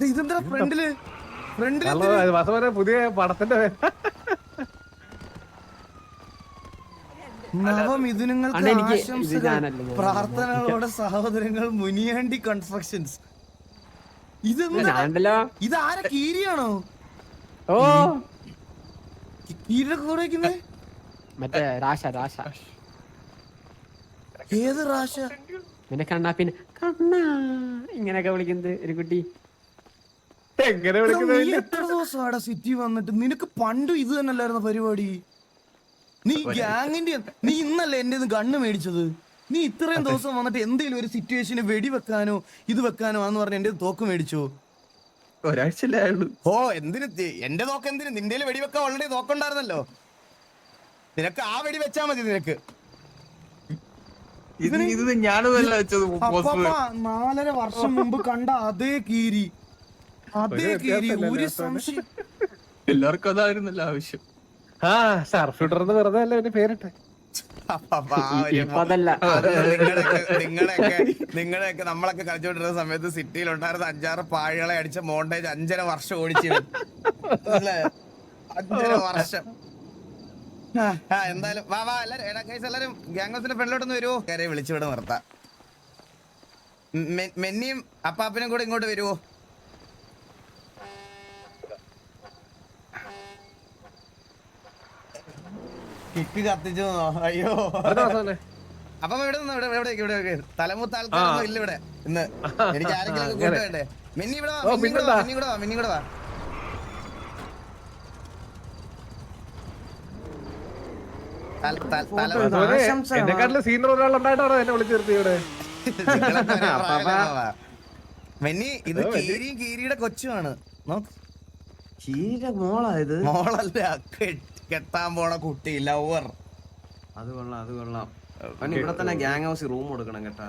ഇതെന്താ ഫ്രണ്ടില് പുതിയ പടത്തിന്റെ നവമിഥുനങ്ങൾക്ക് ആശംസകൾ പ്രാർത്ഥനകളോടെ സഹോദരങ്ങൾ മുനിയാണ്ടി കൺസ്ട്രക്ഷൻസ്. ഇതാര കീരിയാണോ? ഓ കീരിയുടെ കൂടെ വയ്ക്കുന്നേ മറ്റേ രാശ ഏത് റാശ? പിന്നെ കണ്ണാ പിന്നെ കണ്ണാ ഇങ്ങനെയൊക്കെ വിളിക്കുന്നത് ഒരു കുട്ടി. എങ്ങനെ നീ എത്ര ദിവസം അവിടെ സിറ്റി വന്നിട്ട് നിനക്ക് പണ്ടും ഇത് തന്നെയല്ലായിരുന്ന പരിപാടി? നീ ഗ്യാങ്ങിന്റെ നീ ഇന്നല്ലേ എന്റെ ഗണ്ണ് മേടിച്ചത്? നീ ഇത്രയും ദിവസം വന്നിട്ട് എന്തെങ്കിലും ഒരു സിറ്റുവേഷന് വെടിവെക്കാനോ ഇത് വെക്കാനോ ആന്ന് പറഞ്ഞ എന്റെ തോക്ക് മേടിച്ചോ? ഒരാഴ്ചയല്ലേ ആയുള്ളൂ. ഓ എന്തിന് എന്റെ തോക്ക് എന്തിന്? നിന്റെ വെടിവെക്കാൻ ഓൾറെഡി തോക്കുണ്ടായിരുന്നല്ലോ. നിനക്ക് ആ വെടി വെച്ചാ മതി. നിനക്ക് 4.5 വർഷം മുമ്പ് കണ്ട അതേ കീരി ഒരു സംശയം. എല്ലാവർക്കും അതായിരുന്നല്ലോ ആവശ്യം. വെറുതെ അല്ലേ എന്റെ പേരിട്ടെ. നിങ്ങളെയൊക്കെ നമ്മളൊക്കെ കളിച്ചോണ്ടിരുന്ന സമയത്ത് സിറ്റിയിൽ ഉണ്ടായിരുന്ന 5-6 പാഴികളെ അടിച്ച മോണ്ടേജ് 5.5 വർഷം ഓടിച്ചു. 5.5 വർഷം. എന്തായാലും വാ എല്ലാരും ഗ്യാങ് ഹൗസിന്റെ ഫ്രണ്ടിലോട്ടൊന്ന് വരുവോ? കയറി വിളിച്ചുവിടെ നിർത്താം. മെന്നിയും അപ്പാപ്പനും കൂടെ ഇങ്ങോട്ട് വരുവോ? കിക്ക് കത്തിച്ചു. അയ്യോ അപ്പം ഇവിടെ തലമൂത്ത ആൾക്കാരൊന്നും ഇല്ല ഇവിടെ ഇന്ന്. എനിക്ക് ആരെങ്കിലും കൂട്ടുവേണ്ടേ? മിന്നി ഇവിടെ വാ. എന്നെക്കാട്ടില് സീനിയർ ഒരാളുണ്ടായിട്ടാണോ എന്നെ വിളിച്ചു നിർത്തിയുടെ? മെന്നി ഇത് കീരിയുടെ കൊച്ചുമാണ്. മോളായത് മോളല്ല, കെട്ടാൻ പോണ കുട്ടി ലവർ. അത് കൊള്ളാം. ഇവിടെ തന്നെ ഗ്യാങ് ഹൗസ് റൂം കൊടുക്കണം കേട്ടാ.